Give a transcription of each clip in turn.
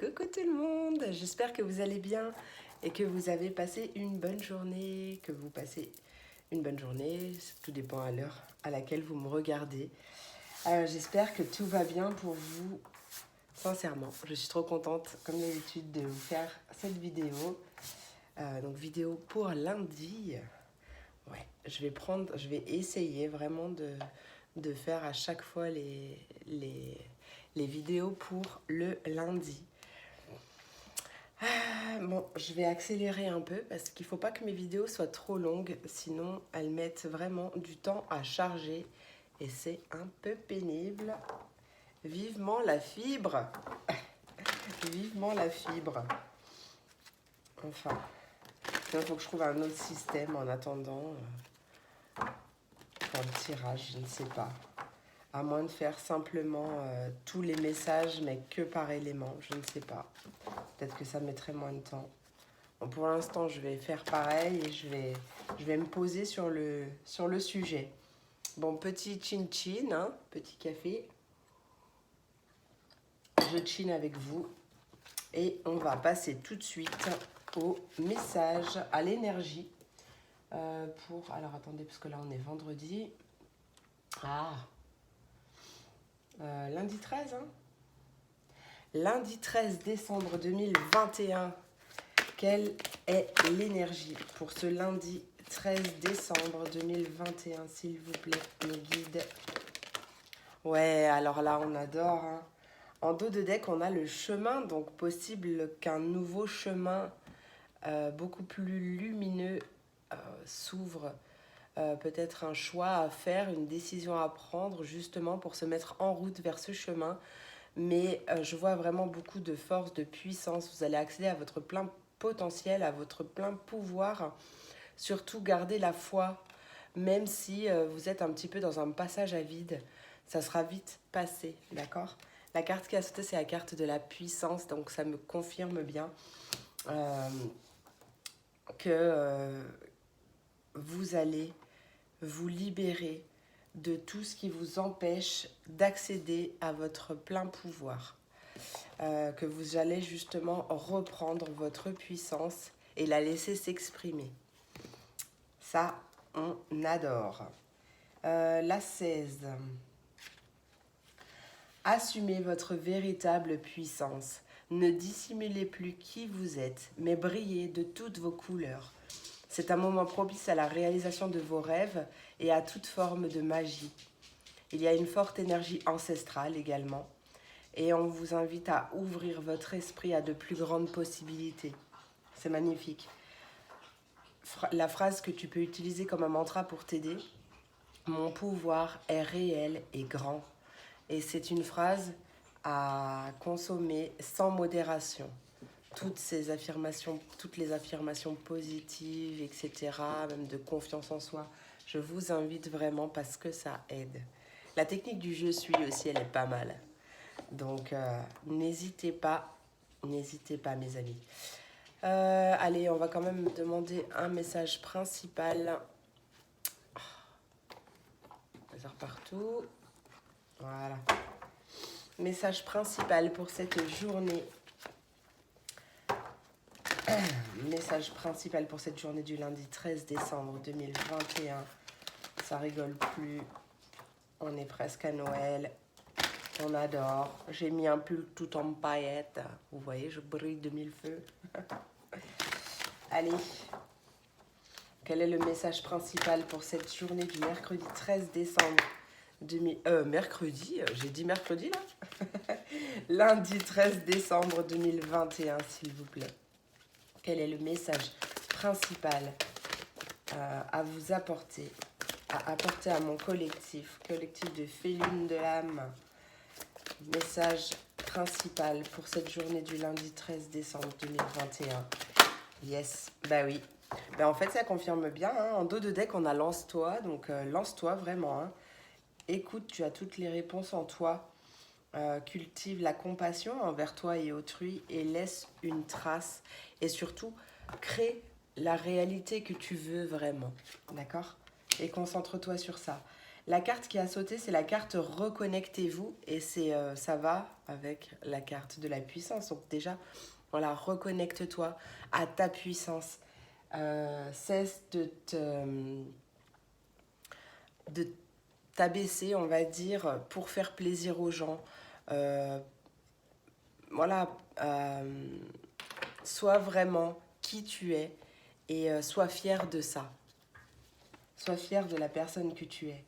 Coucou tout le monde, j'espère que vous allez bien et que vous avez passé une bonne journée, que vous passez une bonne journée, tout dépend à l'heure à laquelle vous me regardez. J'espère que tout va bien pour vous, sincèrement. Je suis trop contente, comme d'habitude, de vous faire cette vidéo. Donc vidéo pour lundi. Ouais, je vais essayer vraiment de faire à chaque fois les vidéos pour le lundi. Bon, je vais accélérer un peu parce qu'il ne faut pas que mes vidéos soient trop longues, sinon elles mettent vraiment du temps à charger et c'est un peu pénible. Vivement la fibre. Vivement la fibre. Enfin, il faut que je trouve un autre système en attendant pour le tirage, je ne sais pas. À moins de faire simplement tous les messages, mais que par élément, je ne sais pas. Peut-être que ça mettrait moins de temps. Bon, pour l'instant, je vais faire pareil et je vais me poser sur le sujet. Bon, petit chin-chin, hein, petit café. Je chin avec vous. Et on va passer tout de suite au message, à l'énergie. Alors, attendez, parce que là, on est vendredi. Lundi 13, hein. Lundi 13 décembre 2021. Quelle est l'énergie pour ce lundi 13 décembre 2021, s'il vous plaît, mes guides? Ouais, alors là, on adore. Hein. En dos de deck, on a le chemin, donc possible qu'un nouveau chemin beaucoup plus lumineux s'ouvre. Peut-être un choix à faire, une décision à prendre, justement pour se mettre en route vers ce chemin. Mais je vois vraiment beaucoup de force, de puissance. Vous allez accéder à votre plein potentiel, à votre plein pouvoir. Surtout, gardez la foi, même si vous êtes un petit peu dans un passage à vide. Ça sera vite passé, d'accord? La carte qui a sauté, c'est la carte de la puissance, donc ça me confirme bien que vous allez vous libérer de tout ce qui vous empêche d'accéder à votre plein pouvoir. Que vous allez justement reprendre votre puissance et la laisser s'exprimer. Ça, on adore. La 16. Assumez votre véritable puissance. Ne dissimulez plus qui vous êtes, mais brillez de toutes vos couleurs. C'est un moment propice à la réalisation de vos rêves et à toute forme de magie. Il y a une forte énergie ancestrale également. Et on vous invite à ouvrir votre esprit à de plus grandes possibilités. C'est magnifique. La phrase que tu peux utiliser comme un mantra pour t'aider, mon pouvoir est réel et grand. Et c'est une phrase à consommer sans modération. Toutes les affirmations positives, etc., même de confiance en soi, je vous invite vraiment parce que ça aide. La technique du je suis aussi, elle est pas mal. Donc, n'hésitez pas, mes amis. Allez, on va quand même demander un message principal. Hasard partout. Voilà. Message principal pour cette journée. Message principal pour cette journée du lundi 13 décembre 2021. Ça rigole plus. On est presque à Noël. On adore. J'ai mis un pull tout en paillettes. Vous voyez, je brille de mille feux. Allez. Quel est le message principal pour cette journée du mercredi 13 décembre 2000... mercredi, j'ai dit mercredi là. Lundi 13 décembre 2021, s'il vous plaît. Quel est le message principal à vous apporter, à apporter à mon collectif de Félines de l'âme? Message principal pour cette journée du lundi 13 décembre 2021. Yes, bah oui. Bah en fait, ça confirme bien. Hein. En dos de deck, on a lance-toi. Donc, lance-toi vraiment. Hein. Écoute, tu as toutes les réponses en toi. Cultive la compassion envers toi et autrui et laisse une trace. Et surtout, crée la réalité que tu veux vraiment. D'accord? Et concentre-toi sur ça. La carte qui a sauté, c'est la carte reconnectez-vous et ça va avec la carte de la puissance. Donc déjà, voilà, reconnecte-toi à ta puissance. Cesse de t'abaisser, on va dire, pour faire plaisir aux gens. Euh, voilà, sois vraiment qui tu es et sois fier de ça. Sois fier de la personne que tu es.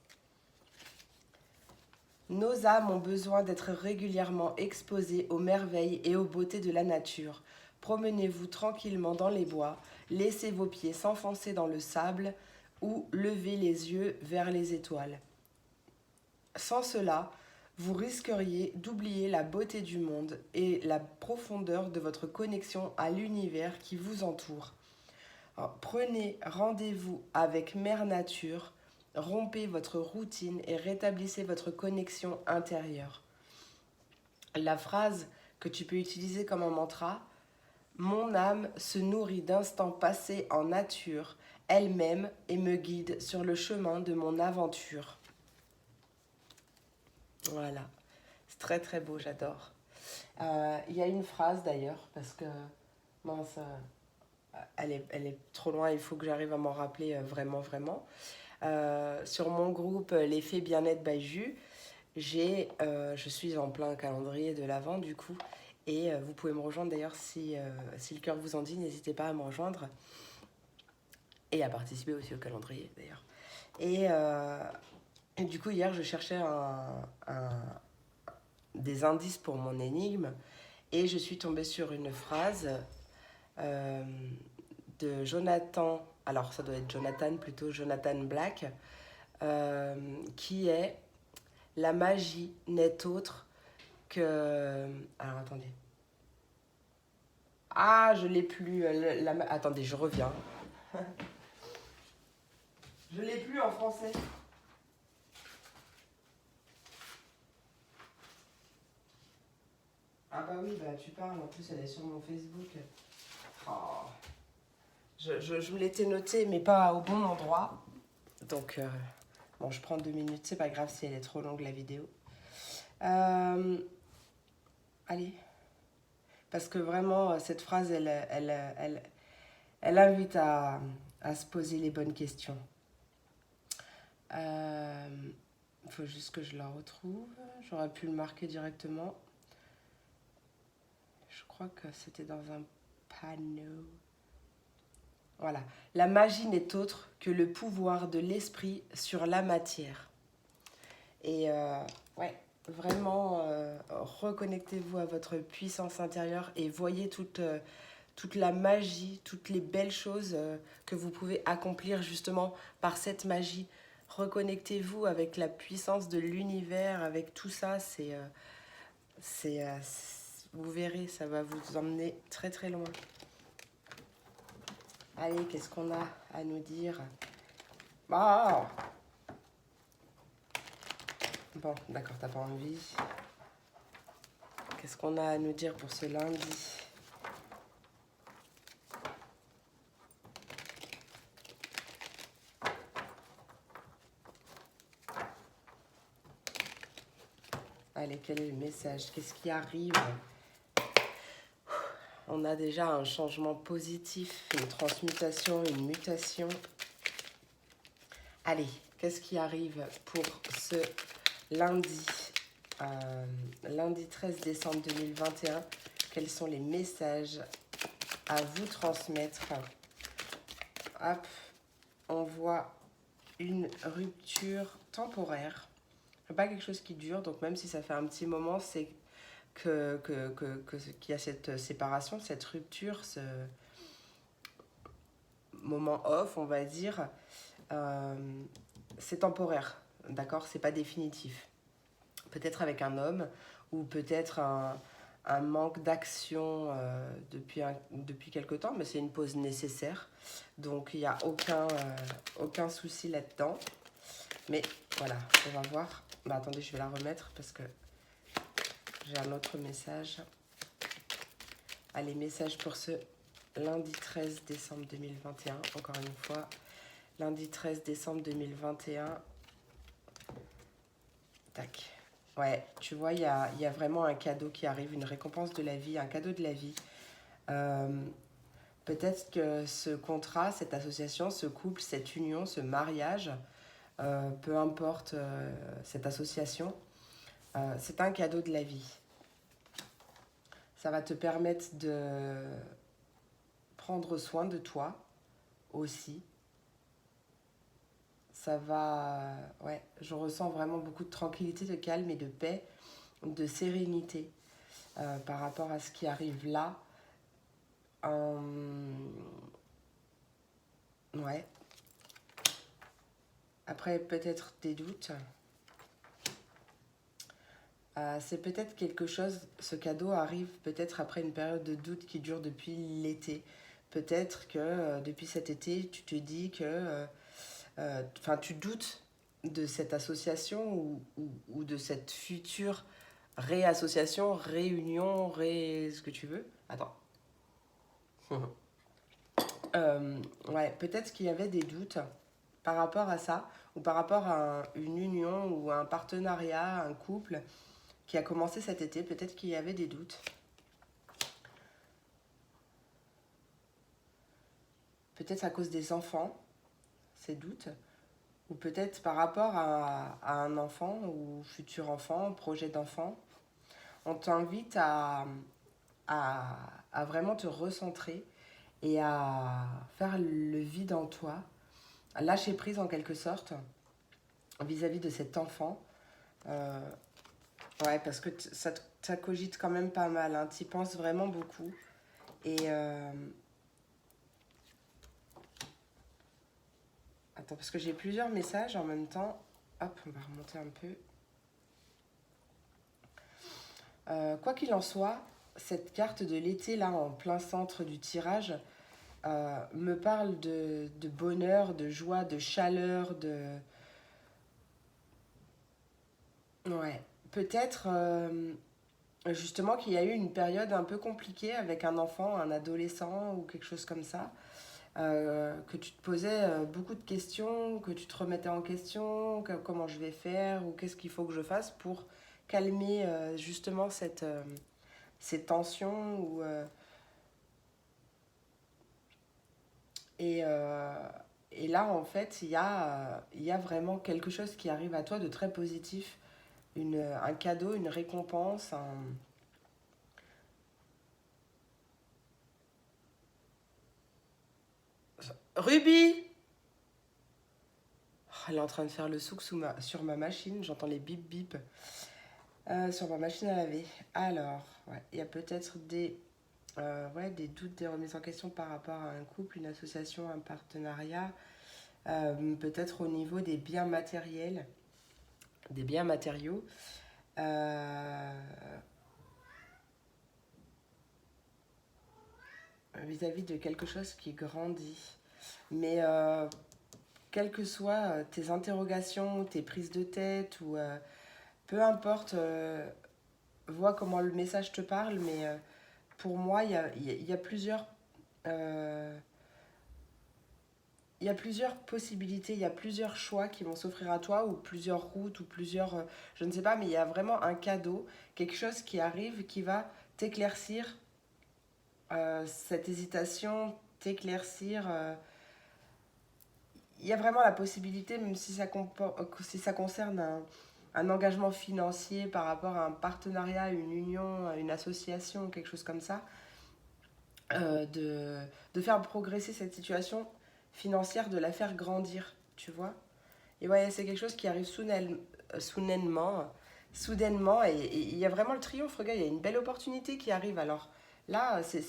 Nos âmes ont besoin d'être régulièrement exposées aux merveilles et aux beautés de la nature. Promenez-vous tranquillement dans les bois, laissez vos pieds s'enfoncer dans le sable ou levez les yeux vers les étoiles. Sans cela, vous risqueriez d'oublier la beauté du monde et la profondeur de votre connexion à l'univers qui vous entoure. Alors, prenez rendez-vous avec Mère Nature, rompez votre routine et rétablissez votre connexion intérieure. La phrase que tu peux utiliser comme un mantra, mon âme se nourrit d'instants passés en nature, elle-même et me guide sur le chemin de mon aventure. Voilà, c'est très très beau, j'adore. Il y a une phrase d'ailleurs, parce que mince, elle est trop loin, il faut que j'arrive à m'en rappeler vraiment, vraiment. Sur mon groupe L'effet bien-être by Jus, je suis en plein calendrier de l'Avent du coup, et vous pouvez me rejoindre d'ailleurs si le cœur vous en dit, n'hésitez pas à me rejoindre et à participer aussi au calendrier d'ailleurs. Et du coup, hier, je cherchais des indices pour mon énigme et je suis tombée sur une phrase euh, de Jonathan, alors ça doit être Jonathan plutôt, Jonathan Black, qui est la magie n'est autre que... Alors attendez. Ah, je l'ai plus. Attendez, je reviens. Je l'ai plus en français. Ah bah oui, bah tu parles, en plus elle est sur mon Facebook. Oh. Je me l'étais noté, mais pas au bon endroit. Donc, bon, je prends 2 minutes, c'est pas grave si elle est trop longue la vidéo. Allez. Parce que vraiment, cette phrase, elle invite à se poser les bonnes questions. Il faut juste que je la retrouve. J'aurais pu le marquer directement. Je crois que c'était dans un panneau. Voilà. La magie n'est autre que le pouvoir de l'esprit sur la matière. Et ouais, vraiment, reconnectez-vous à votre puissance intérieure et voyez toute la magie, toutes les belles choses que vous pouvez accomplir justement par cette magie. Reconnectez-vous avec la puissance de l'univers, avec tout ça. Vous verrez, ça va vous emmener très très loin. Allez, qu'est-ce qu'on a à nous dire? Oh, bon, d'accord, t'as pas envie. Qu'est-ce qu'on a à nous dire pour ce lundi? Allez, quel est le message? Qu'est-ce qui arrive? On a déjà un changement positif, une transmutation, une mutation. Allez, qu'est-ce qui arrive pour ce lundi, lundi 13 décembre 2021? Quels sont les messages à vous transmettre? Hop, on voit une rupture temporaire. Pas quelque chose qui dure, donc même si ça fait un petit moment, c'est qu'il y a cette séparation, cette rupture, ce moment off, on va dire, c'est temporaire, d'accord? C'est pas définitif. Peut-être avec un homme ou peut-être un manque d'action depuis quelque temps, mais c'est une pause nécessaire. Donc il n'y a aucun souci là-dedans. Mais voilà, on va voir. Bah, attendez, je vais la remettre parce que j'ai un autre message. Allez, message pour ce lundi 13 décembre 2021. Encore une fois, lundi 13 décembre 2021. Tac. Ouais, tu vois, il y a vraiment un cadeau qui arrive, une récompense de la vie, un cadeau de la vie. Euh, Peut-être que ce contrat, cette association, ce couple, cette union, ce mariage, peu importe cette association, c'est un cadeau de la vie. Ça va te permettre de prendre soin de toi aussi. Ça va... Ouais, je ressens vraiment beaucoup de tranquillité, de calme et de paix, de sérénité par rapport à ce qui arrive là. Ouais. Après, peut-être des doutes. C'est peut-être quelque chose, ce cadeau arrive peut-être après une période de doute qui dure depuis l'été. Peut-être que depuis cet été, tu te dis que... Enfin, tu doutes de cette association ou de cette future réassociation, réunion, ce que tu veux. Attends. Ouais, peut-être qu'il y avait des doutes par rapport à ça, ou par rapport à une union ou un partenariat, un couple qui a commencé cet été. Peut-être qu'il y avait des doutes. Peut-être à cause des enfants, ces doutes. Ou peut-être par rapport à un enfant ou futur enfant, projet d'enfant. On t'invite à, à vraiment te recentrer et à faire le vide en toi, à lâcher prise en quelque sorte vis-à-vis de cet enfant. Euh, ouais, parce que ça cogite quand même pas mal, hein. Tu y penses vraiment beaucoup. Et attends, parce que j'ai plusieurs messages en même temps. Hop, on va remonter un peu. Quoi qu'il en soit, cette carte de l'été, là, en plein centre du tirage, me parle de bonheur, de joie, de chaleur, de... Ouais, peut-être justement qu'il y a eu une période un peu compliquée avec un enfant, un adolescent ou quelque chose comme ça, que tu te posais beaucoup de questions, que tu te remettais en question, comment je vais faire ou qu'est-ce qu'il faut que je fasse pour calmer justement ces tensions et, euh, et là en fait il y a vraiment quelque chose qui arrive à toi de très positif, un cadeau, une récompense, un... Ruby! Oh, elle est en train de faire le souk sur ma machine, j'entends les bip bip sur ma machine à laver. Alors, ouais, il y a peut-être ouais, des doutes, des remises en question par rapport à un couple, une association, un partenariat, peut-être au niveau des biens matériels, des biens matériaux, euh, vis-à-vis de quelque chose qui grandit. Mais quelles que soient tes interrogations, tes prises de tête, ou peu importe, vois comment le message te parle, mais pour moi, il y a plusieurs... euh, il y a plusieurs possibilités, il y a plusieurs choix qui vont s'offrir à toi, ou plusieurs routes, ou plusieurs... je ne sais pas, mais il y a vraiment un cadeau, quelque chose qui arrive, qui va t'éclaircir cette hésitation, t'éclaircir... il y a vraiment la possibilité, même si si ça concerne un engagement financier par rapport à un partenariat, une union, une association, quelque chose comme ça, de faire progresser cette situation financière, de la faire grandir, tu vois. Et ouais, c'est quelque chose qui arrive soudainement, et il y a vraiment le triomphe, regarde, il y a une belle opportunité qui arrive. Alors là, c'est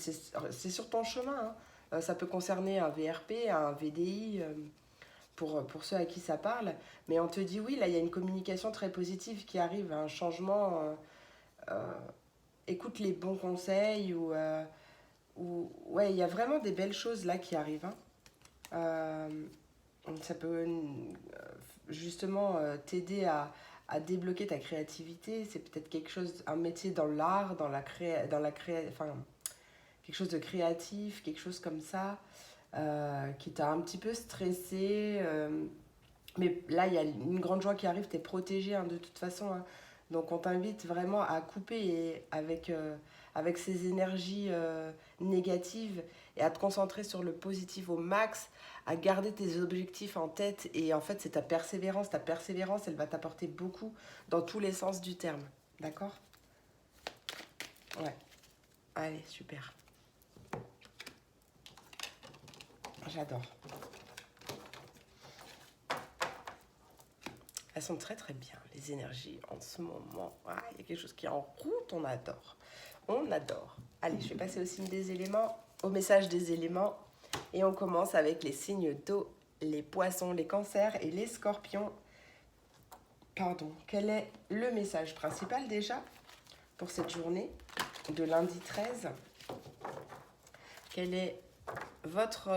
sur ton chemin, hein. Ça peut concerner un VRP, un VDI, pour ceux à qui ça parle, mais on te dit oui, là, il y a une communication très positive qui arrive, un changement. Euh, Écoute les bons conseils, ouais, il y a vraiment des belles choses là qui arrivent, hein. Euh, Ça peut justement t'aider à débloquer ta créativité. C'est peut-être quelque chose, un métier dans l'art, enfin, quelque chose de créatif, quelque chose comme ça, qui t'a un petit peu stressé, Mais là, il y a une grande joie qui arrive, tu es protégé hein, de toute façon. Hein. Donc on t'invite vraiment à couper avec ces énergies négatives et à te concentrer sur le positif au max, à garder tes objectifs en tête. Et en fait, c'est ta persévérance. Ta persévérance, elle va t'apporter beaucoup dans tous les sens du terme. D'accord? Ouais. Allez, super. J'adore. Elles sont très très bien, les énergies en ce moment. Ah, il y a quelque chose qui est en route, on adore. On adore. Allez, je vais passer au signe des éléments, au message des éléments. Et on commence avec les signes d'eau, les poissons, les cancers et les scorpions. Pardon. Quel est le message principal déjà pour cette journée de lundi 13? Quel est votre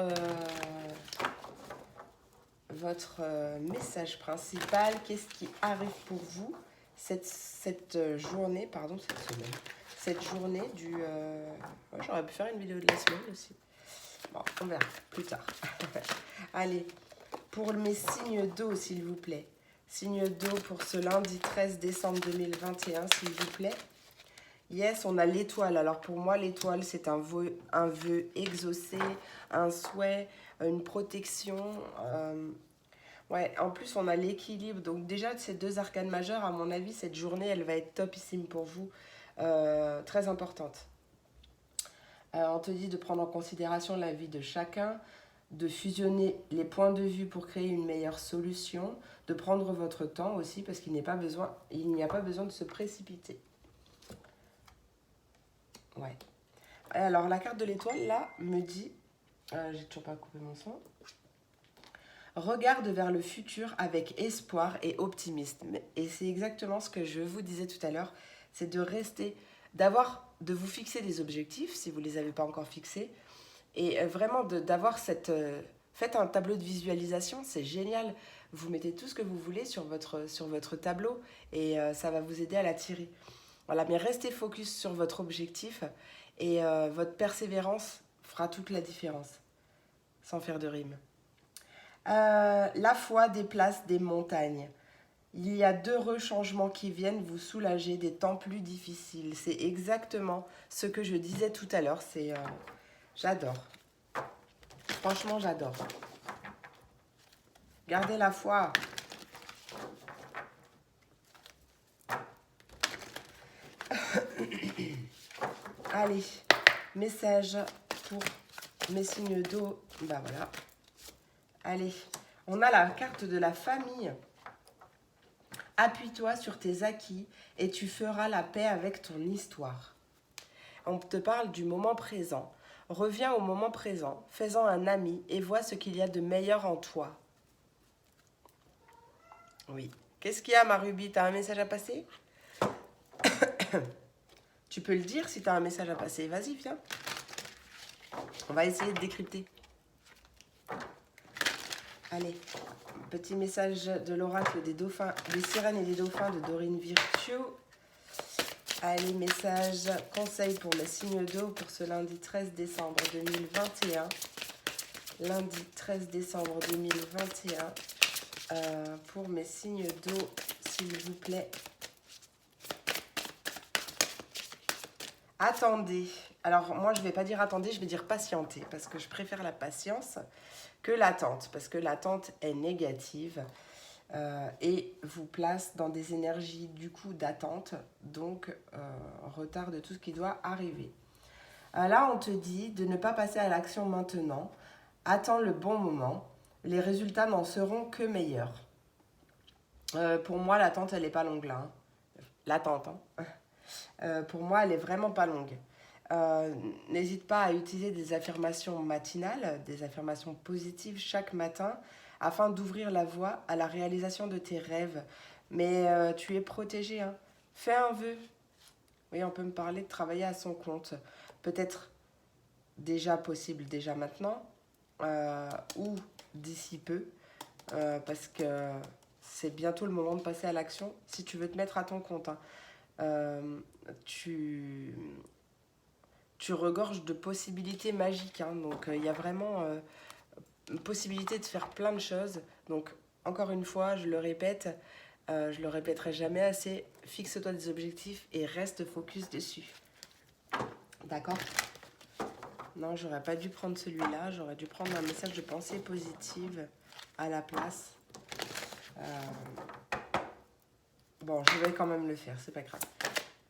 message principal? Qu'est-ce qui arrive pour vous cette journée, pardon, cette semaine, cette journée du... ouais, j'aurais pu faire une vidéo de la semaine aussi. Bon, on verra plus tard. Allez, pour mes signes d'eau, s'il vous plaît. Signe d'eau pour ce lundi 13 décembre 2021, s'il vous plaît. Yes, on a l'étoile. Alors pour moi, l'étoile, c'est un vœu exaucé, un souhait, une protection. Ouais, en plus, on a l'équilibre. Donc déjà, de ces deux arcanes majeures, à mon avis, cette journée, elle va être topissime pour vous. Très importante. On te dit de prendre en considération la vie de chacun, de fusionner les points de vue pour créer une meilleure solution, de prendre votre temps aussi, parce qu'il n'y a pas besoin de se précipiter. Ouais. Alors, la carte de l'étoile, là, me dit... j'ai toujours pas coupé mon son. Regarde vers le futur avec espoir et optimisme. Et c'est exactement ce que je vous disais tout à l'heure. C'est de rester, de vous fixer des objectifs, si vous ne les avez pas encore fixés. Et vraiment d'avoir cette... faites un tableau de visualisation, c'est génial. Vous mettez tout ce que vous voulez sur votre tableau et ça va vous aider à l'attirer. Voilà, mais restez focus sur votre objectif et votre persévérance fera toute la différence, sans faire de rime. La foi déplace des montagnes. Il y a d'heureux changements qui viennent vous soulager des temps plus difficiles. C'est exactement ce que je disais tout à l'heure. J'adore. Franchement, j'adore. Gardez la foi. Allez, message pour mes signes d'eau. Ben voilà. Allez, on a la carte de la famille. Appuie-toi sur tes acquis et tu feras la paix avec ton histoire. On te parle du moment présent. Reviens au moment présent, fais-en un ami et vois ce qu'il y a de meilleur en toi. Oui. Qu'est-ce qu'il y a, ma Ruby? T'as un message à passer? Tu peux le dire si t'as un message à passer. Vas-y, viens. On va essayer de décrypter. Allez, petit message de l'oracle des dauphins, des sirènes et des dauphins de Dorine Virtue. Allez, message, conseil pour mes signes d'eau pour ce lundi 13 décembre 2021. Lundi 13 décembre 2021. Pour mes signes d'eau, s'il vous plaît. Attendez. Alors, moi, je ne vais pas dire attendez, je vais dire patienter. Parce que je préfère la patience que l'attente. Parce que l'attente est négative et vous place dans des énergies, du coup, d'attente. Donc, retard de tout ce qui doit arriver. Là, on te dit de ne pas passer à l'action maintenant. Attends le bon moment. Les résultats n'en seront que meilleurs. Pour moi, l'attente, elle n'est pas longue là. Hein. L'attente, hein. Pour moi, elle est vraiment pas longue. N'hésite pas à utiliser des affirmations matinales, des affirmations positives chaque matin afin d'ouvrir la voie à la réalisation de tes rêves. Mais tu es protégé. Hein. Fais un vœu. Oui, on peut me parler de travailler à son compte. Peut-être déjà possible déjà maintenant ou d'ici peu parce que c'est bientôt le moment de passer à l'action si tu veux te mettre à ton compte. Hein. Tu regorges de possibilités magiques. Hein, donc, il y a vraiment une possibilité de faire plein de choses. Donc, encore une fois, je le répète, je le répéterai jamais assez, fixe-toi des objectifs et reste focus dessus. D'accord? Non, j'aurais pas dû prendre celui-là, j'aurais dû prendre un message de pensée positive à la place. Bon, je vais quand même le faire, c'est pas grave.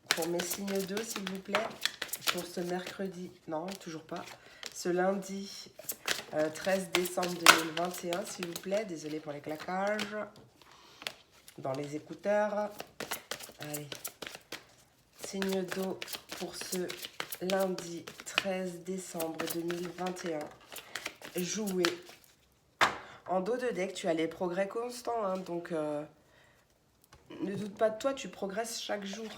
Pour mes signes d'eau, s'il vous plaît, pour ce mercredi, non, toujours pas, ce lundi 13 décembre 2021, s'il vous plaît, désolé pour les claquages, dans les écouteurs. Allez, signe d'eau pour ce lundi 13 décembre 2021, jouer. En dos de deck, tu as les progrès constants, hein, donc ne doute pas de toi, tu progresses chaque jour.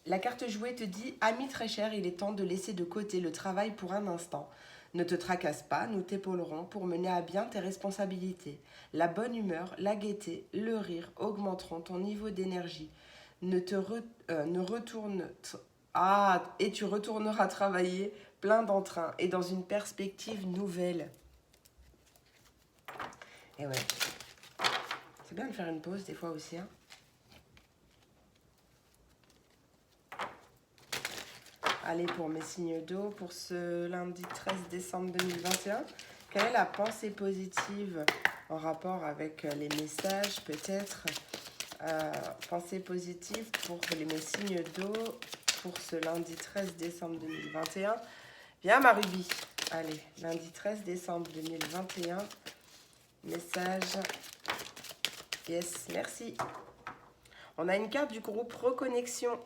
La carte jouée te dit « Ami très cher, il est temps de laisser de côté le travail pour un instant. Ne te tracasse pas, nous t'épaulerons pour mener à bien tes responsabilités. La bonne humeur, la gaieté, le rire augmenteront ton niveau d'énergie. Ne retourne... et tu retourneras travailler plein d'entrain et dans une perspective nouvelle. » Et ouais, c'est bien de faire une pause des fois aussi, hein. Allez, pour mes signes d'eau, pour ce lundi 13 décembre 2021, quelle est la pensée positive en rapport avec les messages, peut-être pensée positive pour mes signes d'eau, pour ce lundi 13 décembre 2021. Viens, ma Ruby. Allez, lundi 13 décembre 2021, message. Yes, merci. On a une carte du groupe Reconnexion.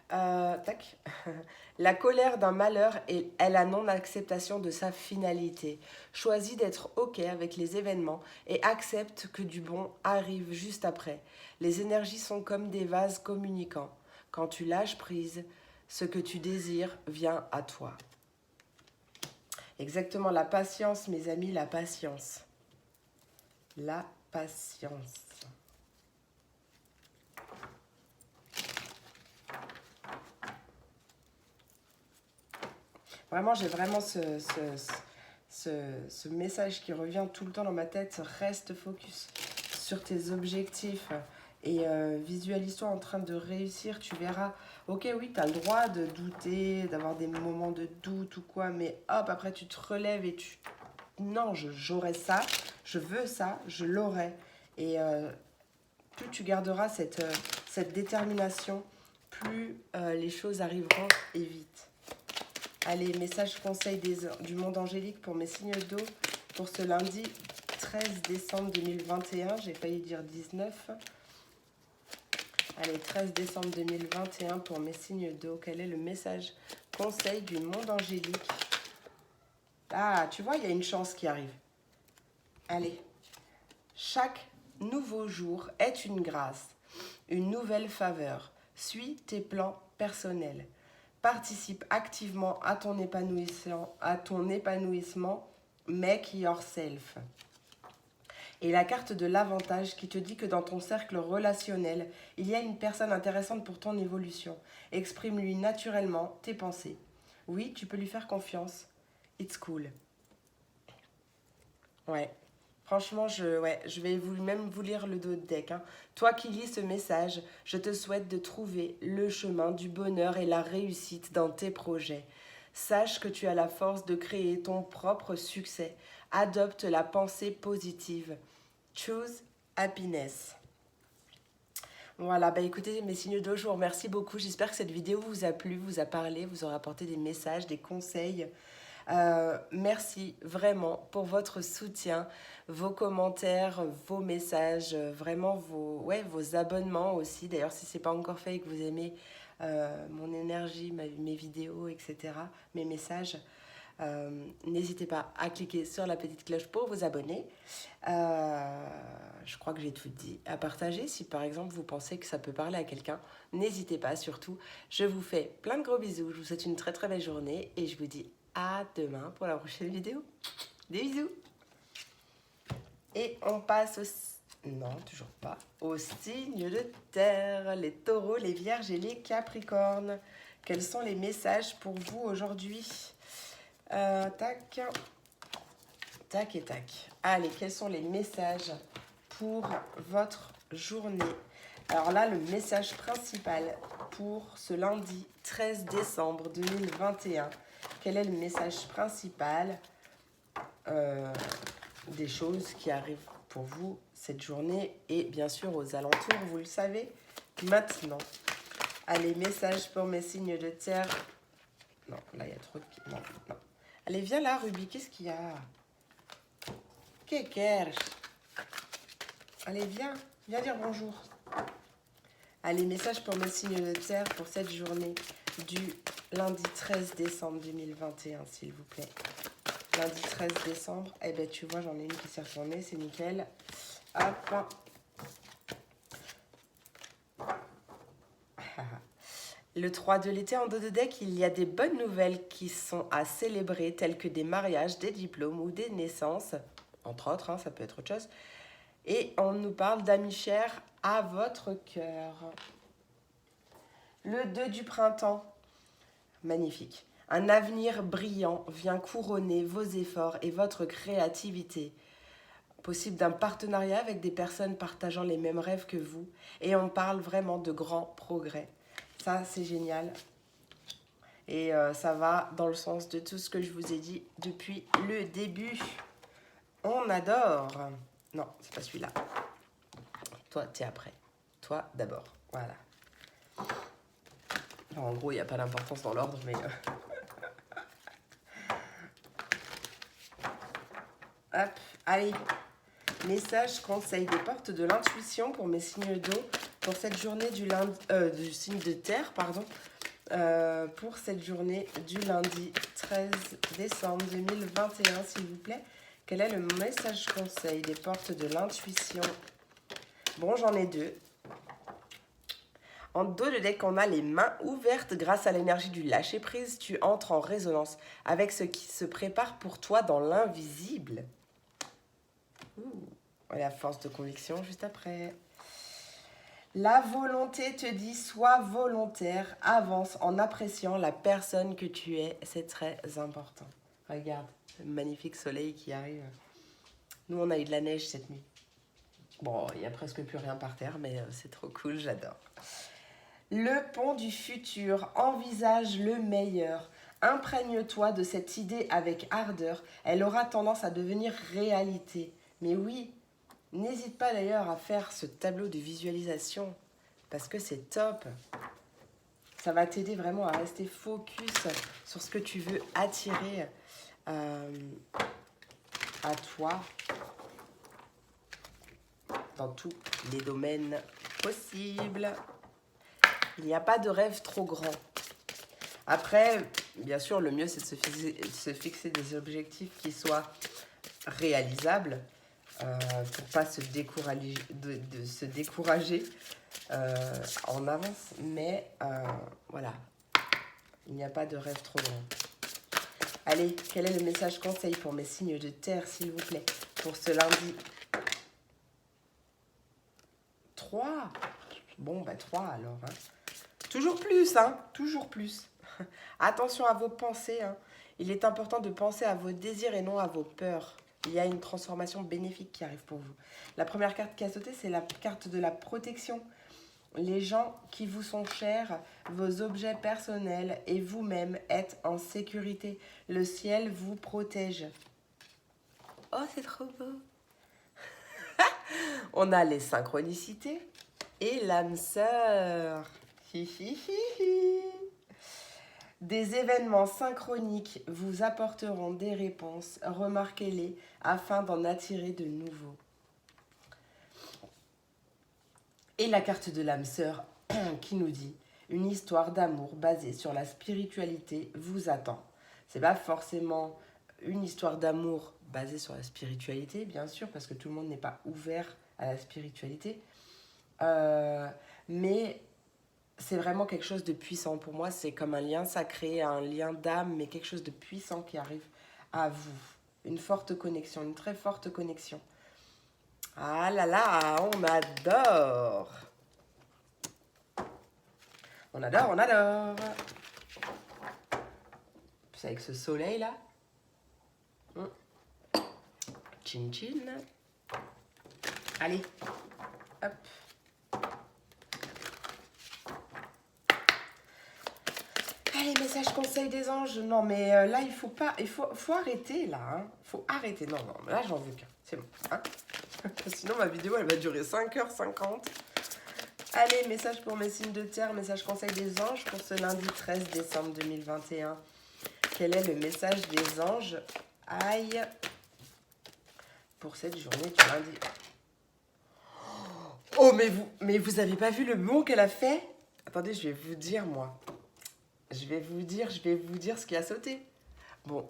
Tac. La colère d'un malheur est la non-acceptation de sa finalité. Choisis d'être OK avec les événements et accepte que du bon arrive juste après. Les énergies sont comme des vases communicants. Quand tu lâches prise, ce que tu désires vient à toi. Exactement, la patience, mes amis, la patience. La patience. Vraiment, j'ai vraiment ce message qui revient tout le temps dans ma tête. Reste focus sur tes objectifs et visualise-toi en train de réussir. Tu verras, ok, oui, tu as le droit de douter, d'avoir des moments de doute ou quoi, mais hop, après tu te relèves et tu... Non, j'aurai ça, je veux ça, je l'aurai. Et plus tu garderas cette détermination, plus les choses arriveront et vite. Allez, message conseil du monde angélique pour mes signes d'eau pour ce lundi 13 décembre 2021. J'ai failli dire 19. Allez, 13 décembre 2021 pour mes signes d'eau. Quel est le message conseil du monde angélique? Ah, tu vois, il y a une chance qui arrive. Allez, chaque nouveau jour est une grâce, une nouvelle faveur. Suis tes plans personnels. Participe activement à ton épanouissement, make yourself. Et la carte de l'avantage qui te dit que dans ton cercle relationnel, il y a une personne intéressante pour ton évolution. Exprime-lui naturellement tes pensées. Oui, tu peux lui faire confiance. It's cool. Ouais. Franchement, je vais même vous lire le dos de deck. Hein. Toi qui lis ce message, je te souhaite de trouver le chemin du bonheur et la réussite dans tes projets. Sache que tu as la force de créer ton propre succès. Adopte la pensée positive. Choose happiness. Voilà, bah écoutez, mes signes d'eau, je vous remercie beaucoup. J'espère que cette vidéo vous a plu, vous a parlé, vous aura apporté des messages, des conseils. Merci vraiment pour votre soutien, vos commentaires, vos messages, vraiment vos abonnements aussi. D'ailleurs, si ce n'est pas encore fait et que vous aimez mon énergie, mes vidéos, etc., mes messages, n'hésitez pas à cliquer sur la petite cloche pour vous abonner. Je crois que j'ai tout dit. À partager si par exemple vous pensez que ça peut parler à quelqu'un, n'hésitez pas surtout. Je vous fais plein de gros bisous, je vous souhaite une très très belle journée et je vous dis à demain pour la prochaine vidéo. Des bisous. Et on passe non, toujours pas. Aux signes de terre, les taureaux, les vierges et les capricornes. Quels sont les messages pour vous aujourd'hui? Tac. Tac et tac. Allez, quels sont les messages pour votre journée? Alors là, le message principal pour ce lundi 13 décembre 2021. Quel est le message principal des choses qui arrivent pour vous cette journée et bien sûr aux alentours, vous le savez maintenant. Allez, message pour mes signes de terre. Non, là, il y a trop de... Non, non. Allez, viens là, Ruby, qu'est-ce qu'il y a? Qu'est-ce? Allez, viens dire bonjour. Allez, message pour mes signes de terre pour cette journée du lundi 13 décembre 2021, s'il vous plaît. Lundi 13 décembre, eh ben tu vois, j'en ai une qui s'est retournée, c'est nickel. Hop. Le 3 de l'été en dos de deck, il y a des bonnes nouvelles qui sont à célébrer, telles que des mariages, des diplômes ou des naissances, entre autres, hein, ça peut être autre chose. Et on nous parle d'amis chers à votre cœur. Le 2 du printemps, magnifique. Un avenir brillant vient couronner vos efforts et votre créativité. Possible d'un partenariat avec des personnes partageant les mêmes rêves que vous. Et on parle vraiment de grands progrès. Ça, c'est génial. Et ça va dans le sens de tout ce que je vous ai dit depuis le début. On adore. Non, c'est pas celui-là. Toi, t'es après. Toi, d'abord. Voilà. Alors, en gros, il n'y a pas d'importance dans l'ordre, mais... Hop, allez. Message, conseil des portes de l'intuition pour mes signes d'eau pour cette journée du lundi... du signe de terre, pardon. Pour cette journée du lundi 13 décembre 2021, s'il vous plaît. Quel est le message conseil des portes de l'intuition? Bon, j'en ai deux. En dos de deck, on a les mains ouvertes grâce à l'énergie du lâcher-prise. Tu entres en résonance avec ce qui se prépare pour toi dans l'invisible. La force de conviction juste après. La volonté te dit, sois volontaire, avance en appréciant la personne que tu es. C'est très important. Regarde, le magnifique soleil qui arrive. Nous, on a eu de la neige cette nuit. Bon, il n'y a presque plus rien par terre, mais c'est trop cool, j'adore. Le pont du futur, envisage le meilleur. Imprègne-toi de cette idée avec ardeur. Elle aura tendance à devenir réalité. Mais oui, n'hésite pas d'ailleurs à faire ce tableau de visualisation parce que c'est top. Ça va t'aider vraiment à rester focus sur ce que tu veux attirer à toi dans tous les domaines possibles. Il n'y a pas de rêve trop grand. Après, bien sûr, le mieux, c'est de se fixer des objectifs qui soient réalisables pour pas se décourager, de se décourager en avance. Mais voilà, il n'y a pas de rêve trop grand. Allez, quel est le message conseil pour mes signes de terre, s'il vous plaît, pour ce lundi 3. Bon, bah 3 alors. Hein. Toujours plus, hein. Toujours plus. Attention à vos pensées. Hein. Il est important de penser à vos désirs et non à vos peurs. Il y a une transformation bénéfique qui arrive pour vous. La première carte qui a sauté, c'est la carte de la protection. Les gens qui vous sont chers, vos objets personnels et vous-même êtes en sécurité. Le ciel vous protège. Oh, c'est trop beau. On a les synchronicités et l'âme sœur. Des événements synchroniques vous apporteront des réponses. Remarquez-les afin d'en attirer de nouveaux. Et la carte de l'âme sœur qui nous dit une histoire d'amour basée sur la spiritualité vous attend. C'est pas forcément une histoire d'amour basée sur la spiritualité, bien sûr, parce que tout le monde n'est pas ouvert à la spiritualité. Mais c'est vraiment quelque chose de puissant. Pour moi, c'est comme un lien sacré, un lien d'âme, mais quelque chose de puissant qui arrive à vous. Une forte connexion, une très forte connexion. Ah là là, on adore. On adore, on adore. Puis avec ce soleil là. Chin chin. Allez, hop. Allez, message conseil des anges. Non, mais là, il faut pas... faut arrêter, là. Hein. Faut arrêter. Non, non, là, j'en veux qu'un. C'est bon. Hein. Sinon, ma vidéo, elle va durer 5h50. Allez, message pour mes signes de terre, message conseil des anges pour ce lundi 13 décembre 2021. Quel est le message des anges? Aïe. Pour cette journée du lundi. Oh, mais vous avez pas vu le bond qu'elle a fait? Attendez, je vais vous dire, moi. Je vais vous dire ce qui a sauté. Bon,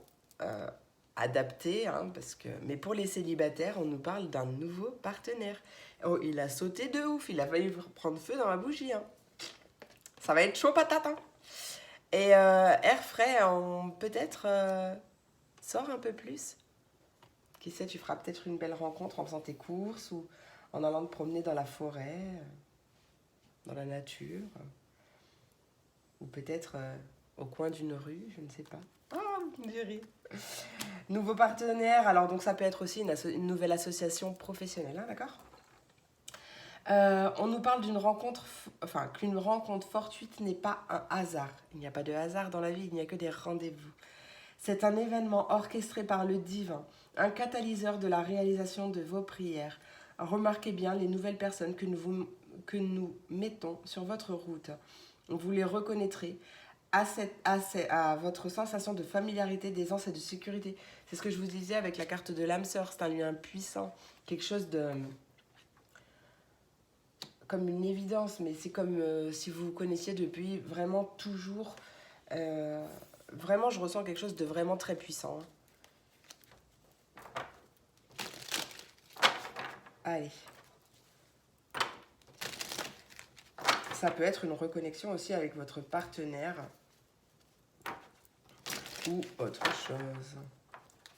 adapté, hein, parce que... Mais pour les célibataires, on nous parle d'un nouveau partenaire. Oh, il a sauté de ouf, il a failli prendre feu dans la bougie. Hein. Ça va être chaud patate. Hein. Et air frais, peut-être sort un peu plus. Qui sait, tu feras peut-être une belle rencontre en faisant tes courses ou en allant te promener dans la forêt, dans la nature. Ou peut-être au coin d'une rue, je ne sais pas. Oh, j'ai ri. Nouveau partenaire, alors donc ça peut être aussi une nouvelle association professionnelle, hein, d'accord? On nous parle d'une rencontre, enfin qu'une rencontre fortuite n'est pas un hasard. Il n'y a pas de hasard dans la vie, il n'y a que des rendez-vous. C'est un événement orchestré par le divin, un catalyseur de la réalisation de vos prières. Remarquez bien les nouvelles personnes que nous mettons sur votre route. Vous les reconnaîtrez à votre sensation de familiarité, d'aisance et de sécurité. C'est ce que je vous disais avec la carte de l'âme sœur. C'est un lien puissant, quelque chose de... comme une évidence, mais c'est comme si vous vous connaissiez depuis vraiment toujours. Vraiment, je ressens quelque chose de vraiment très puissant. Allez. Ça peut être une reconnexion aussi avec votre partenaire ou autre chose.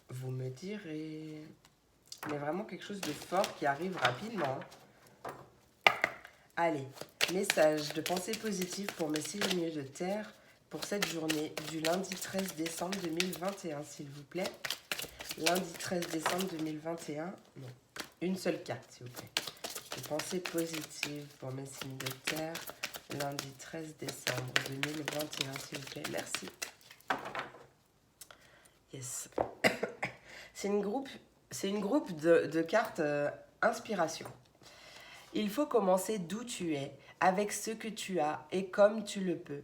Vous me direz. Mais vraiment quelque chose de fort qui arrive rapidement. Allez, message de pensée positive pour mes signes de terre pour cette journée du lundi 13 décembre 2021, s'il vous plaît. Lundi 13 décembre 2021. Non, une seule carte, s'il vous plaît. De pensée positive pour mes signes de terre. Lundi 13 décembre 2021, s'il vous plaît. Merci. Yes. C'est une groupe de cartes inspiration. Il faut commencer d'où tu es, avec ce que tu as et comme tu le peux.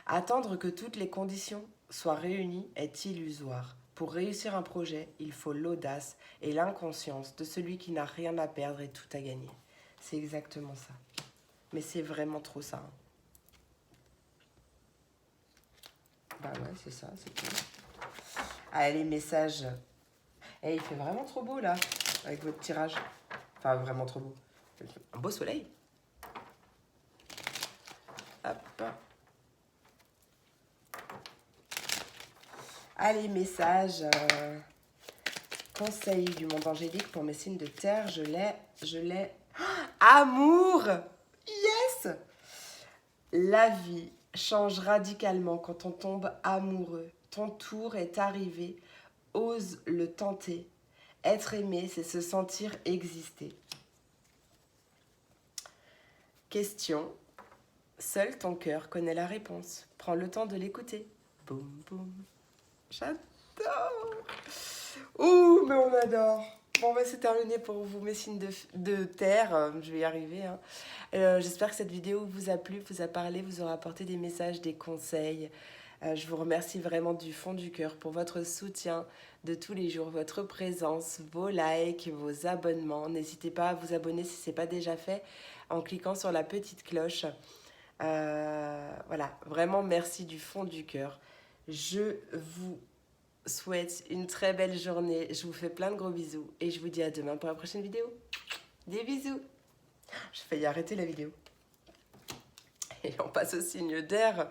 Attendre que toutes les conditions soient réunies est illusoire. Pour réussir un projet, il faut l'audace et l'inconscience de celui qui n'a rien à perdre et tout à gagner. C'est exactement ça. Mais c'est vraiment trop ça. Hein. Bah ouais, c'est ça, c'est tout. Allez, message. Eh, il fait vraiment trop beau là, avec votre tirage. Enfin, vraiment trop beau. Un beau soleil. Hop. Allez, message. Conseil du monde angélique pour mes signes de terre. Je l'ai. Amour! Yes! La vie change radicalement quand on tombe amoureux. Ton tour est arrivé. Ose le tenter. Être aimé, c'est se sentir exister. Question. Seul ton cœur connaît la réponse. Prends le temps de l'écouter. Boum, boum. J'adore. Ouh, mais on adore. Bon, bah, c'est terminé pour vous, mes signes de terre. Je vais y arriver. Hein. J'espère que cette vidéo vous a plu, vous a parlé, vous aura apporté des messages, des conseils. Je vous remercie vraiment du fond du cœur pour votre soutien de tous les jours, votre présence, vos likes, vos abonnements. N'hésitez pas à vous abonner si ce n'est pas déjà fait en cliquant sur la petite cloche. Voilà, vraiment merci du fond du cœur. Je vous souhaite une très belle journée. Je vous fais plein de gros bisous et je vous dis à demain pour la prochaine vidéo. Des bisous. J'ai failli arrêter la vidéo. Et on passe au signe d'air,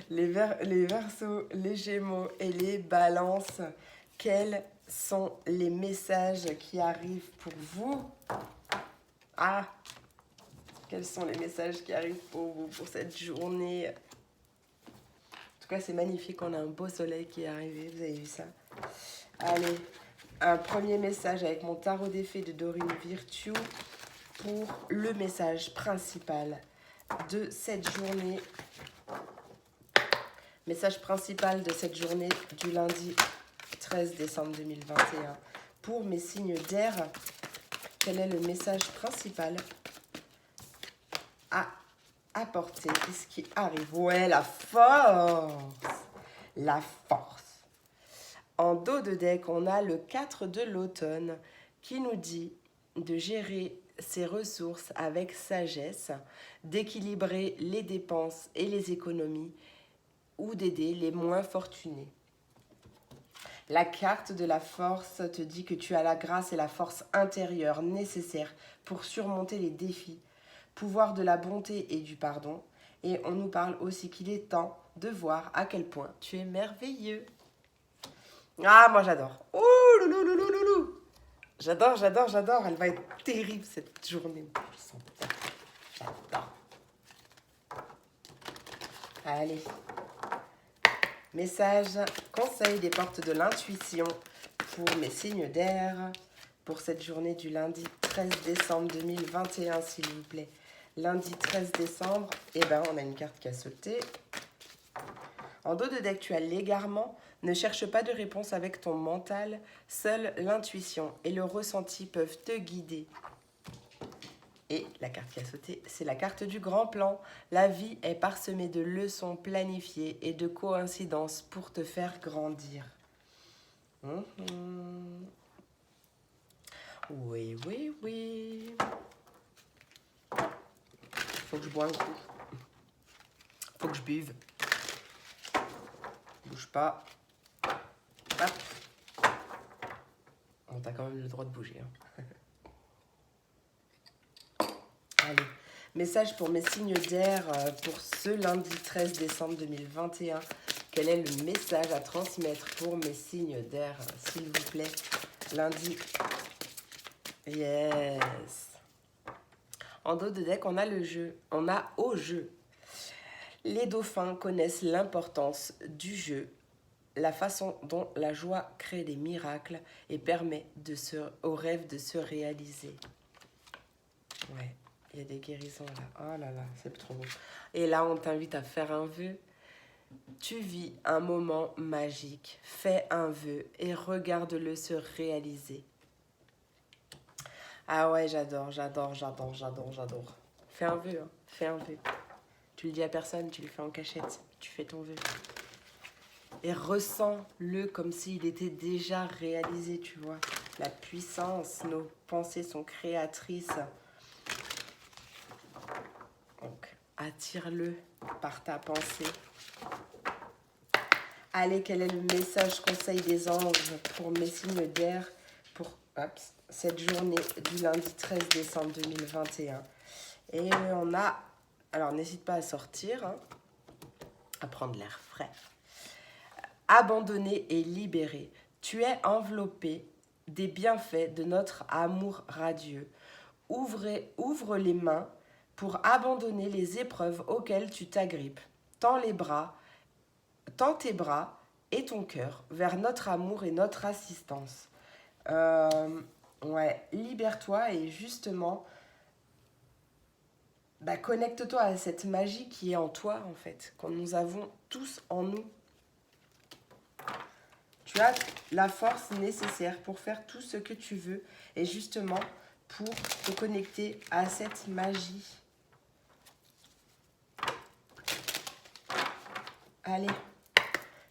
les Verseaux, les Gémeaux et les Balances. Quels sont les messages qui arrivent pour vous? Ah, quels sont les messages qui arrivent pour vous pour cette journée? En tout cas, c'est magnifique. On a un beau soleil qui est arrivé. Vous avez vu ça? Allez, un premier message avec mon tarot des fées de Dorine Virtue pour le message principal de cette journée. Message principal de cette journée du lundi 13 décembre 2021. Pour mes signes d'air, quel est le message principal à apporter? Qu'est-ce qui arrive? Ouais, la force! La force! En dos de deck, on a le 4 de l'automne qui nous dit de gérer ses ressources avec sagesse, d'équilibrer les dépenses et les économies ou d'aider les moins fortunés. La carte de la force te dit que tu as la grâce et la force intérieure nécessaires pour surmonter les défis, pouvoir de la bonté et du pardon. Et on nous parle aussi qu'il est temps de voir à quel point tu es merveilleux. Ah, moi j'adore. Ouh, loulou, loulou, loulou. J'adore, j'adore, j'adore. Elle va être terrible cette journée. J'adore. Allez. Message, conseil des portes de l'intuition pour mes signes d'air pour cette journée du lundi 13 décembre 2021, s'il vous plaît. Lundi 13 décembre, on a une carte qui a sauté. En dos de deck, tu as l'égarement. Ne cherche pas de réponse avec ton mental. Seule l'intuition et le ressenti peuvent te guider. Et la carte qui a sauté, c'est la carte du grand plan. La vie est parsemée de leçons planifiées et de coïncidences pour te faire grandir. Oui, oui, oui. Faut que je boive un coup. Faut que je buve. Bouge pas. Hop. Bon, t'as quand même le droit de bouger. Hein. Allez, message pour mes signes d'air pour ce lundi 13 décembre 2021. Quel est le message à transmettre pour mes signes d'air, s'il vous plaît? Lundi. Yes. En dos de deck, on a le jeu. On a au jeu. Les dauphins connaissent l'importance du jeu, la façon dont la joie crée des miracles et permet aux rêves de se réaliser. Ouais. Il y a des guérisons là. Oh là là, c'est trop beau. Et là, on t'invite à faire un vœu. Tu vis un moment magique. Fais un vœu et regarde-le se réaliser. Ah ouais, j'adore, j'adore, j'adore, j'adore, j'adore. Fais un vœu, hein. Fais un vœu. Tu le dis à personne, tu le fais en cachette. Tu fais ton vœu. Et ressens-le comme s'il était déjà réalisé, tu vois. La puissance, nos pensées sont créatrices. Donc, attire-le par ta pensée. Allez, quel est le message conseil des anges pour mes signes d'air pour cette journée du lundi 13 décembre 2021? Et on a... Alors, n'hésite pas à sortir, hein, à prendre l'air frais. Abandonné et libéré. Tu es enveloppé des bienfaits de notre amour radieux. Ouvre les mains pour abandonner les épreuves auxquelles tu t'agrippes. Tends tes bras et ton cœur vers notre amour et notre assistance. Ouais, libère-toi et justement, connecte-toi à cette magie qui est en toi, en fait, que nous avons tous en nous. Tu as la force nécessaire pour faire tout ce que tu veux et justement pour te connecter à cette magie. Allez,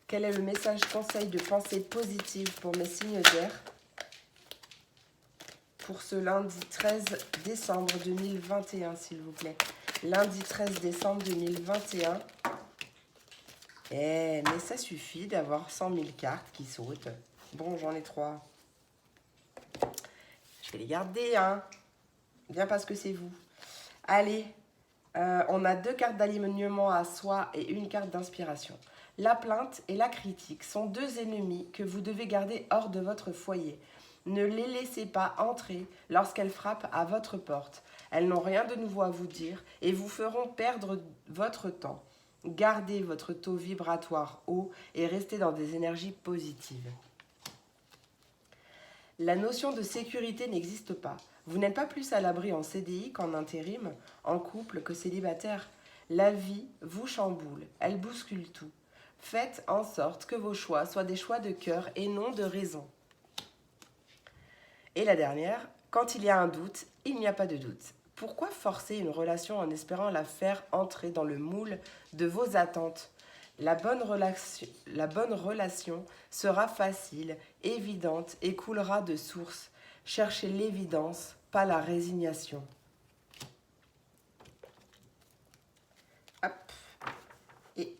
quel est le message conseil de pensée positive pour mes signes d'air pour ce lundi 13 décembre 2021, s'il vous plaît? Lundi 13 décembre 2021. Mais ça suffit d'avoir 100 000 cartes qui sautent. Bon, j'en ai 3. Je vais les garder, hein. Bien parce que c'est vous. Allez, on a 2 cartes d'alignement à soi et une carte d'inspiration. La plainte et la critique sont 2 ennemis que vous devez garder hors de votre foyer. Ne les laissez pas entrer lorsqu'elles frappent à votre porte. Elles n'ont rien de nouveau à vous dire et vous feront perdre votre temps. Gardez votre taux vibratoire haut et restez dans des énergies positives. La notion de sécurité n'existe pas. Vous n'êtes pas plus à l'abri en CDI qu'en intérim, en couple que célibataire. La vie vous chamboule, elle bouscule tout. Faites en sorte que vos choix soient des choix de cœur et non de raison. Et la dernière, quand il y a un doute, il n'y a pas de doute. Pourquoi forcer une relation en espérant la faire entrer dans le moule de vos attentes ? La bonne relation sera facile, évidente et coulera de source. Cherchez l'évidence, pas la résignation. Hop. Et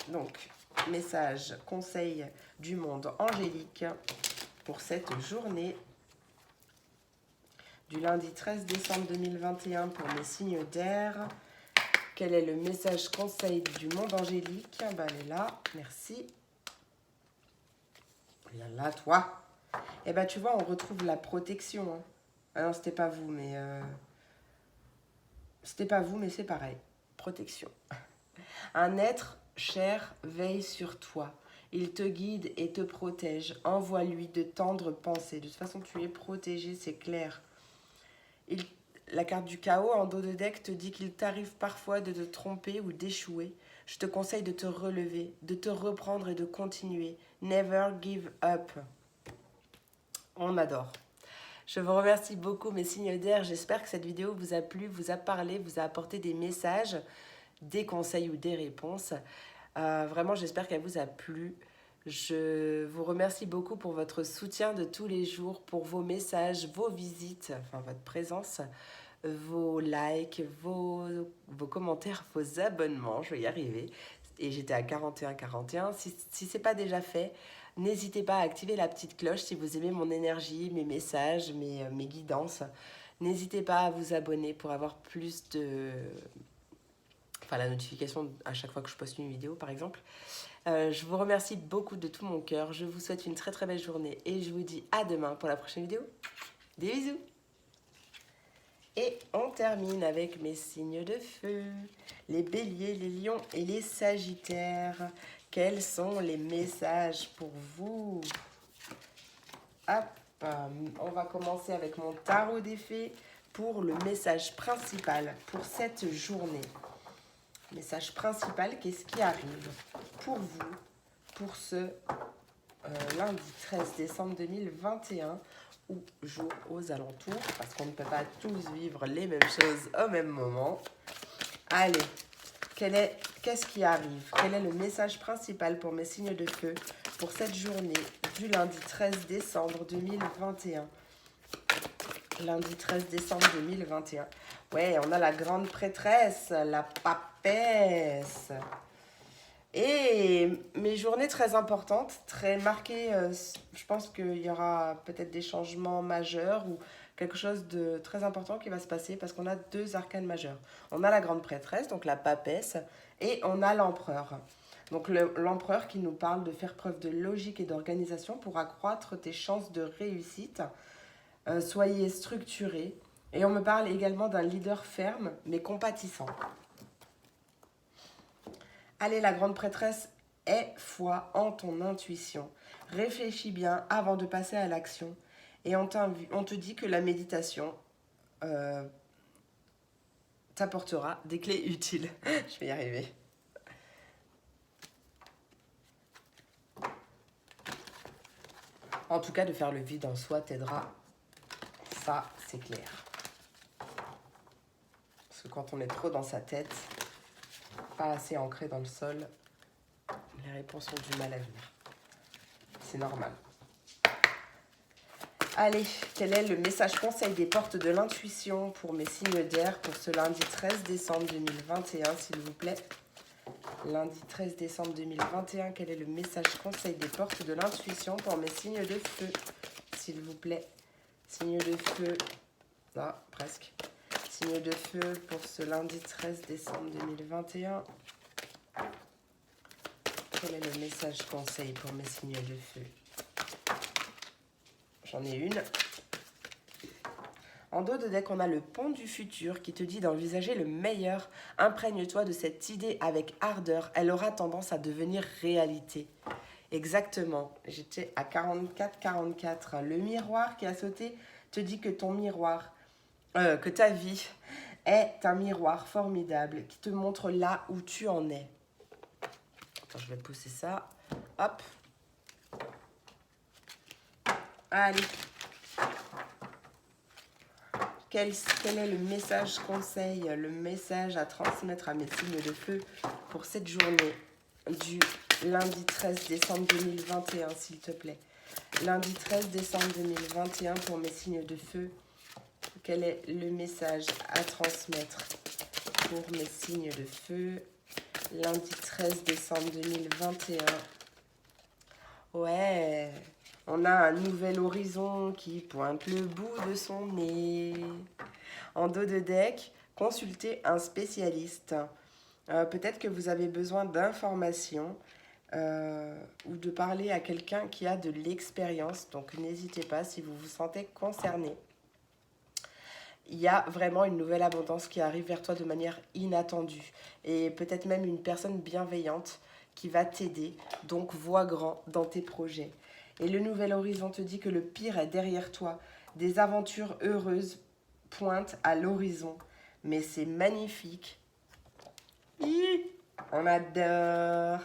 donc, message, conseil du monde angélique pour cette journée du lundi 13 décembre 2021 pour les signes d'air. Quel est le message conseil du monde angélique? Ben, elle est là, merci. Viens là, toi. Eh ben, tu vois, on retrouve la protection. Hein. Ah non, c'était pas vous, mais... C'était pas vous, mais c'est pareil. Protection. Un être cher veille sur toi. Il te guide et te protège. Envoie-lui de tendres pensées. De toute façon, tu es protégé, c'est clair. La carte du chaos en dos de deck te dit qu'il t'arrive parfois de te tromper ou d'échouer. Je te conseille de te relever, de te reprendre et de continuer. Never give up. On adore. Je vous remercie beaucoup mes signes d'air. J'espère que cette vidéo vous a plu, vous a parlé, vous a apporté des messages, des conseils ou des réponses. Vraiment, j'espère qu'elle vous a plu. Je vous remercie beaucoup pour votre soutien de tous les jours, pour vos messages, vos visites, enfin votre présence, vos likes, vos commentaires, vos abonnements. Je vais y arriver. Et j'étais à 41. Si ce n'est pas déjà fait, n'hésitez pas à activer la petite cloche si vous aimez mon énergie, mes messages, mes guidances. N'hésitez pas à vous abonner pour avoir plus de... Enfin, la notification à chaque fois que je poste une vidéo, par exemple. Je vous remercie beaucoup de tout mon cœur. Je vous souhaite une très très belle journée et je vous dis à demain pour la prochaine vidéo. Des bisous. Et on termine avec mes signes de feu. Les béliers, les lions et les sagittaires. Quels sont les messages pour vous? Hop, on va commencer avec mon tarot des fées pour le message principal pour cette journée. Message principal, qu'est-ce qui arrive pour vous, pour ce lundi 13 décembre 2021 ou jour aux alentours, parce qu'on ne peut pas tous vivre les mêmes choses au même moment. Allez, qu'est-ce qui arrive? Quel est le message principal pour mes signes de feu pour cette journée du lundi 13 décembre 2021? Lundi 13 décembre 2021. Ouais, on a la grande prêtresse, la papesse. Et mes journées très importantes, très marquées. Je pense qu'il y aura peut-être des changements majeurs ou quelque chose de très important qui va se passer parce qu'on a deux arcanes majeurs. On a la grande prêtresse, donc la papesse, et on a l'empereur. Donc l'empereur qui nous parle de faire preuve de logique et d'organisation pour accroître tes chances de réussite. Soyez structurés. Et on me parle également d'un leader ferme, mais compatissant. Allez, la grande prêtresse, aie foi en ton intuition. Réfléchis bien avant de passer à l'action. Et on te dit que la méditation t'apportera des clés utiles. Je vais y arriver. En tout cas, de faire le vide en soi t'aidera. Ça, c'est clair. Parce que quand on est trop dans sa tête, pas assez ancré dans le sol, les réponses ont du mal à venir. C'est normal. Allez, quel est le message conseil des portes de l'intuition pour mes signes d'air pour ce lundi 13 décembre 2021, s'il vous plaît? Lundi 13 décembre 2021, quel est le message conseil des portes de l'intuition pour mes signes de feu, s'il vous plaît? Signe de feu, non, presque. Signe de feu pour ce lundi 13 décembre 2021. Quel est le message conseil pour mes signes de feu? J'en ai une. En dos de deck, on a le pont du futur qui te dit d'envisager le meilleur. Imprègne-toi de cette idée avec ardeur. Elle aura tendance à devenir réalité. Exactement. J'étais à 44. Le miroir qui a sauté te dit que ton miroir, que ta vie est un miroir formidable qui te montre là où tu en es. Attends, je vais pousser ça. Hop. Allez. Quel est le message conseil, le message à transmettre à mes signes de feu pour cette journée du lundi 13 décembre 2021, s'il te plaît. Lundi 13 décembre 2021 pour mes signes de feu. Quel est le message à transmettre pour mes signes de feu? Lundi 13 décembre 2021. Ouais, on a un nouvel horizon qui pointe le bout de son nez. En dos de deck, consultez un spécialiste. Peut-être que vous avez besoin d'informations ou de parler à quelqu'un qui a de l'expérience. Donc n'hésitez pas si vous vous sentez concerné. Il y a vraiment une nouvelle abondance qui arrive vers toi de manière inattendue. Et peut-être même une personne bienveillante qui va t'aider. Donc vois grand dans tes projets. Et le nouvel horizon te dit que le pire est derrière toi. Des aventures heureuses pointent à l'horizon. Mais c'est magnifique. On adore.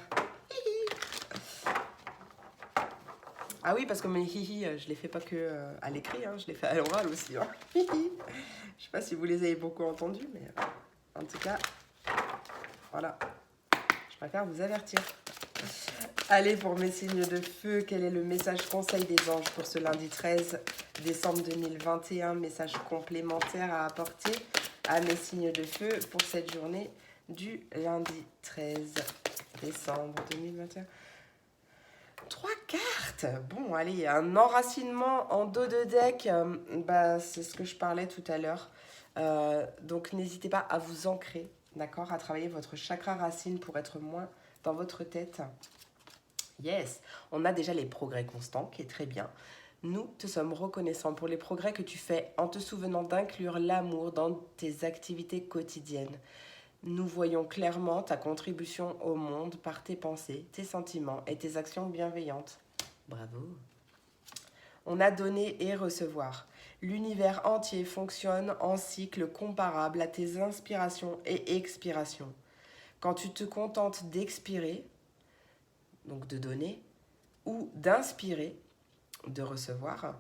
Ah oui, parce que mes hihi, je les fais pas que à l'écrit, hein, je les fais à l'oral aussi. Hein. Je sais pas si vous les avez beaucoup entendus, mais en tout cas, voilà. Je préfère vous avertir. Allez, pour mes signes de feu, quel est le message conseil des anges pour ce lundi 13 décembre 2021? Message complémentaire à apporter à mes signes de feu pour cette journée du lundi 13 décembre 2021. 3 cartes. Bon, allez, un enracinement en dos de deck. C'est ce que je parlais tout à l'heure. Donc, n'hésitez pas à vous ancrer, d'accord, à travailler votre chakra racine pour être moins dans votre tête. Yes, on a déjà les progrès constants, qui est très bien. Nous te sommes reconnaissants pour les progrès que tu fais en te souvenant d'inclure l'amour dans tes activités quotidiennes. Nous voyons clairement ta contribution au monde par tes pensées, tes sentiments et tes actions bienveillantes. Bravo. On a donné et recevoir. L'univers entier fonctionne en cycle comparable à tes inspirations et expirations. Quand tu te contentes d'expirer, donc de donner, ou d'inspirer, de recevoir,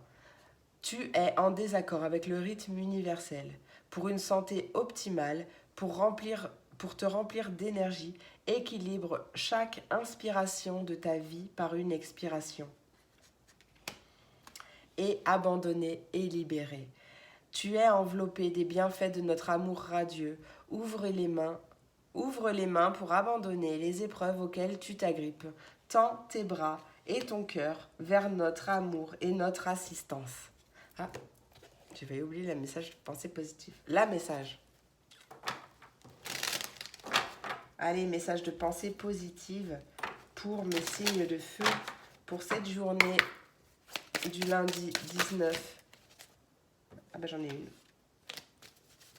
tu es en désaccord avec le rythme universel. Pour une santé optimale, pour te remplir d'énergie, équilibre chaque inspiration de ta vie par une expiration. Et abandonner et libérer. Tu es enveloppé des bienfaits de notre amour radieux. Ouvre les mains pour abandonner les épreuves auxquelles tu t'agrippes. Tends tes bras et ton cœur vers notre amour et notre assistance. Ah, j'avais oublié le message de pensée positive. La message. Allez, message de pensée positive pour mes signes de feu pour cette journée du lundi 19. Ah ben j'en ai une.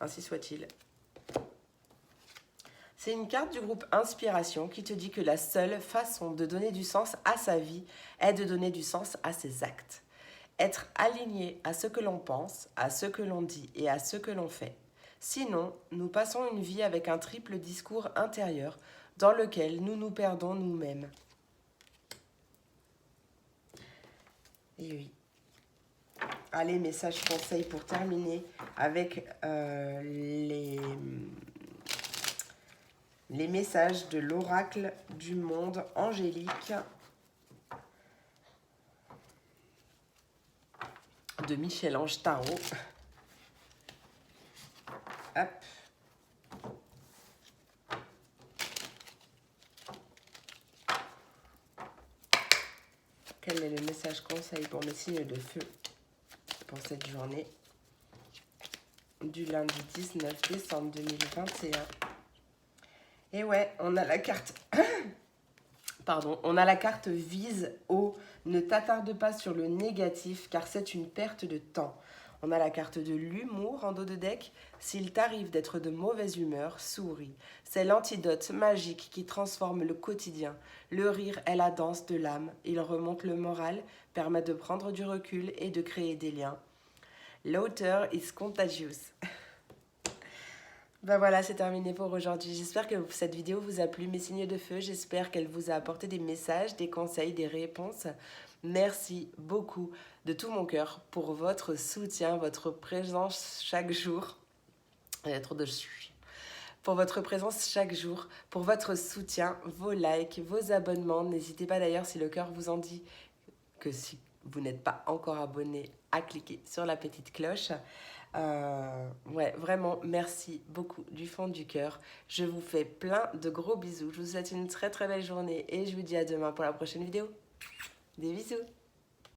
Ainsi soit-il. C'est une carte du groupe Inspiration qui te dit que la seule façon de donner du sens à sa vie est de donner du sens à ses actes. Être aligné à ce que l'on pense, à ce que l'on dit et à ce que l'on fait. Sinon, nous passons une vie avec un triple discours intérieur dans lequel nous nous perdons nous-mêmes. Et oui. Allez, message conseil pour terminer avec les messages de l'oracle du monde angélique de Michel-Ange Tarot. Hop. Quel est le message conseil pour mes signes de feu pour cette journée du lundi 19 décembre 2021? Et ouais, on a la carte... Pardon, on a la carte vise haut. Ne t'attarde pas sur le négatif car c'est une perte de temps. On a la carte de l'humour en dos de deck. S'il t'arrive d'être de mauvaise humeur, souris. C'est l'antidote magique qui transforme le quotidien. Le rire est la danse de l'âme. Il remonte le moral, permet de prendre du recul et de créer des liens. Laughter is contagious. Ben voilà, c'est terminé pour aujourd'hui. J'espère que cette vidéo vous a plu, mes signes de feu. J'espère qu'elle vous a apporté des messages, des conseils, des réponses. Merci beaucoup de tout mon cœur pour votre soutien, votre présence chaque jour. Il y a trop de pour votre présence chaque jour, pour votre soutien, vos likes, vos abonnements. N'hésitez pas d'ailleurs, si le cœur vous en dit, que si vous n'êtes pas encore abonné, à cliquer sur la petite cloche. Ouais, vraiment, merci beaucoup du fond du cœur. Je vous fais plein de gros bisous. Je vous souhaite une très très belle journée et je vous dis à demain pour la prochaine vidéo. Des bisous.